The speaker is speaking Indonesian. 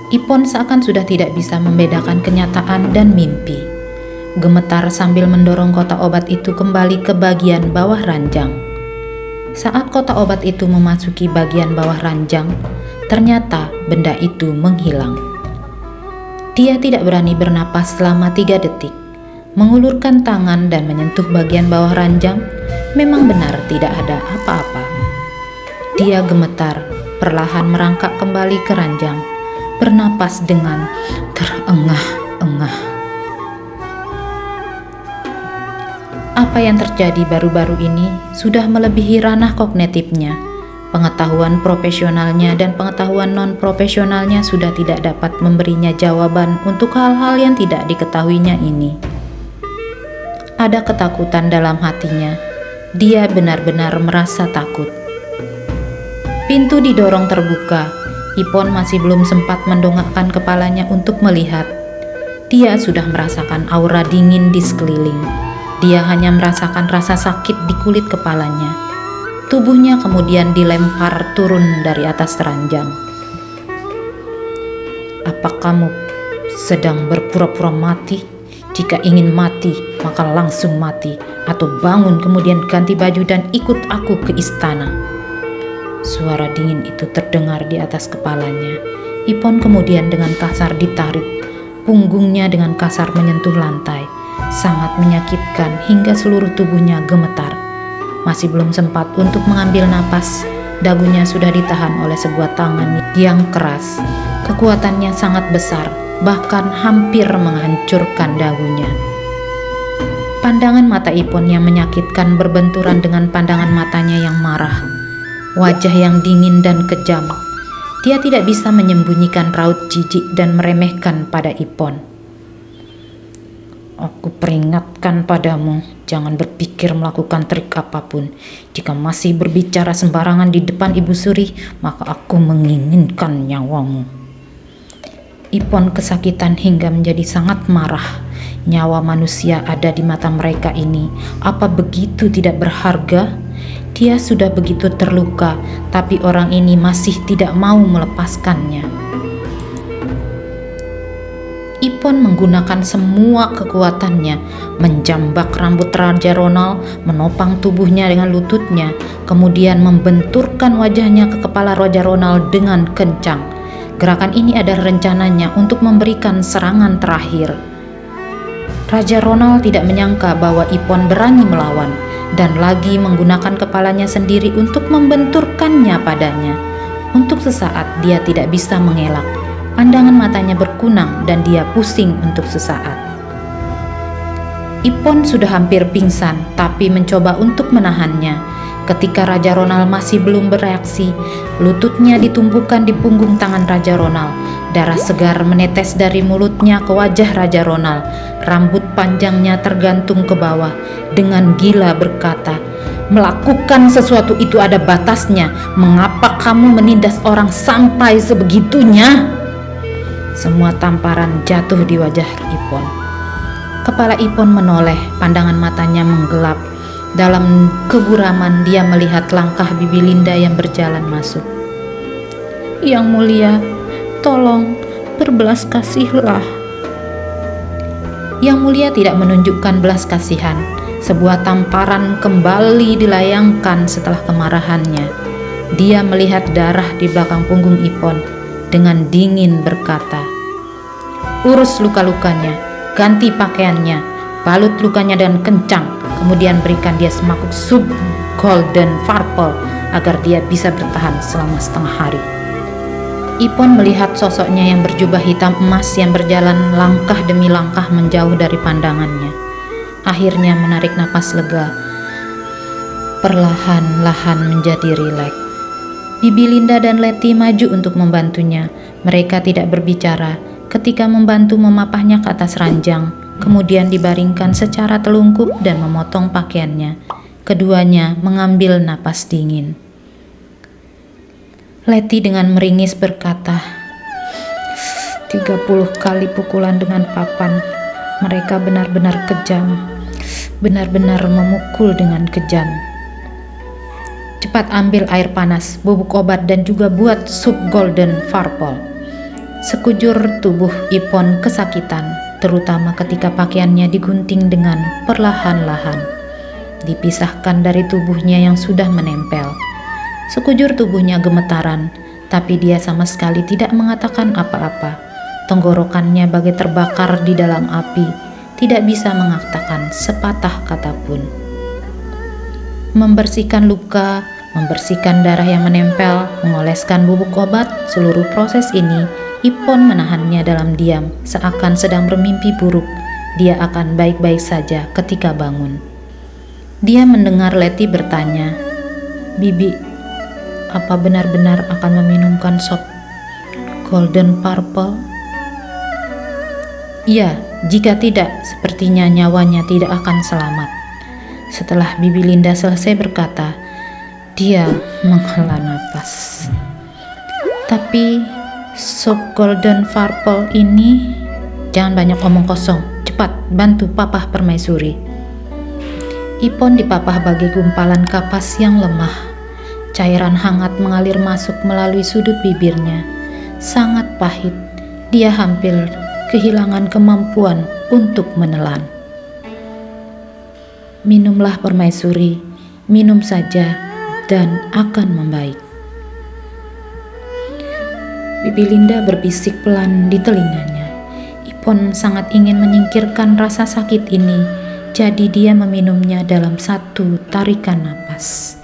Ipon seakan sudah tidak bisa membedakan kenyataan dan mimpi. Gemetar sambil mendorong kotak obat itu kembali ke bagian bawah ranjang. Saat kotak obat itu memasuki bagian bawah ranjang, ternyata benda itu menghilang. Dia tidak berani bernapas selama 3 detik. Mengulurkan tangan dan menyentuh bagian bawah ranjang, memang benar tidak ada apa-apa. Dia gemetar, perlahan merangkak kembali ke ranjang, bernapas dengan terengah-engah. Apa yang terjadi baru-baru ini sudah melebihi ranah kognitifnya. Pengetahuan profesionalnya dan pengetahuan non-profesionalnya sudah tidak dapat memberinya jawaban untuk hal-hal yang tidak diketahuinya ini. Ada ketakutan dalam hatinya. Dia benar-benar merasa takut. Pintu didorong terbuka. Ipon masih belum sempat mendongakkan kepalanya untuk melihat. Dia sudah merasakan aura dingin di sekeliling. Dia hanya merasakan rasa sakit di kulit kepalanya. Tubuhnya kemudian dilempar turun dari atas ranjang. Apa kamu sedang berpura-pura mati? Jika ingin mati, maka langsung mati, atau bangun kemudian ganti baju dan ikut aku ke istana. Suara dingin itu terdengar di atas kepalanya. Ipon kemudian dengan kasar ditarik. Punggungnya dengan kasar menyentuh lantai. Sangat menyakitkan hingga seluruh tubuhnya gemetar. Masih belum sempat untuk mengambil napas, dagunya sudah ditahan oleh sebuah tangan yang keras. Kekuatannya sangat besar, bahkan hampir menghancurkan dagunya. Pandangan mata Ipon yang menyakitkan berbenturan dengan pandangan matanya yang marah. Wajah yang dingin dan kejam. Dia tidak bisa menyembunyikan raut jijik dan meremehkan pada Ipon. Aku peringatkan padamu, jangan berpikir melakukan trik apapun. Jika masih berbicara sembarangan di depan Ibu Suri, maka aku menginginkan nyawamu. Ipon kesakitan hingga menjadi sangat marah. Nyawa manusia ada di mata mereka ini. Apa begitu tidak berharga? Dia sudah begitu terluka, tapi orang ini masih tidak mau melepaskannya. Ipon menggunakan semua kekuatannya, menjambak rambut Raja Ronald, menopang tubuhnya dengan lututnya, kemudian membenturkan wajahnya ke kepala Raja Ronald dengan kencang. Gerakan ini adalah rencananya untuk memberikan serangan terakhir. Raja Ronald tidak menyangka bahwa Ipon berani melawan, dan lagi menggunakan kepalanya sendiri untuk membenturkannya padanya. Untuk sesaat dia tidak bisa mengelak. Pandangan matanya berkunang dan dia pusing untuk sesaat. Ipon sudah hampir pingsan, tapi mencoba untuk menahannya. Ketika Raja Ronald masih belum bereaksi, lututnya ditumpukan di punggung tangan Raja Ronald. Darah segar menetes dari mulutnya ke wajah Raja Ronald. Rambut panjangnya tergantung ke bawah. Dengan gila berkata, "Melakukan sesuatu itu ada batasnya. Mengapa kamu menindas orang sampai sebegitunya?" Semua tamparan jatuh di wajah Ipon. Kepala Ipon menoleh, pandangan matanya menggelap. Dalam keguraman dia melihat langkah Bibi Linda yang berjalan masuk. "Yang mulia, tolong berbelas kasihlah." Yang mulia tidak menunjukkan belas kasihan. Sebuah tamparan kembali dilayangkan setelah kemarahannya. Dia melihat darah di belakang punggung Ipon. Dengan dingin berkata, "Urus luka-lukanya, ganti pakaiannya, balut lukanya dengan kencang, kemudian berikan dia semangkuk sup golden farpel agar dia bisa bertahan selama setengah hari." Ipon melihat sosoknya yang berjubah hitam emas yang berjalan langkah demi langkah menjauh dari pandangannya. Akhirnya menarik napas lega, perlahan-lahan menjadi rileks. Bibi Linda dan Letty maju untuk membantunya. Mereka tidak berbicara ketika membantu memapahnya ke atas ranjang, kemudian dibaringkan secara telungkup dan memotong pakaiannya. Keduanya mengambil napas dingin. Letty dengan meringis berkata, 30 kali pukulan dengan papan. Mereka benar-benar kejam, benar-benar memukul dengan kejam. Cepat ambil air panas, bubuk obat dan juga buat sup golden farpel. Sekujur tubuh Ipon kesakitan, terutama ketika pakaiannya digunting dengan perlahan-lahan, dipisahkan dari tubuhnya yang sudah menempel. Sekujur tubuhnya gemetaran, tapi dia sama sekali tidak mengatakan apa-apa. Tenggorokannya bagai terbakar di dalam api, tidak bisa mengatakan sepatah kata pun. Membersihkan luka, membersihkan darah yang menempel, mengoleskan bubuk obat, seluruh proses ini Ipon menahannya dalam diam, seakan sedang bermimpi buruk. Dia akan baik-baik saja ketika bangun. Dia mendengar Letty bertanya, "Bibi, apa benar-benar akan meminumkan sop Golden Purple?" "Iya, jika tidak, sepertinya nyawanya tidak akan selamat." Setelah Bibi Linda selesai berkata, dia menghela nafas. "Tapi sop Golden Purple ini..." "Jangan banyak omong kosong, cepat bantu Papa Permaisuri." Ipon dipapah bagai gumpalan kapas yang lemah. Cairan hangat mengalir masuk melalui sudut bibirnya. Sangat pahit, dia hampir kehilangan kemampuan untuk menelan. "Minumlah Permaisuri, minum saja dan akan membaik." Bibi Linda berbisik pelan di telinganya. Ipon sangat ingin menyingkirkan rasa sakit ini, jadi dia meminumnya dalam satu tarikan napas.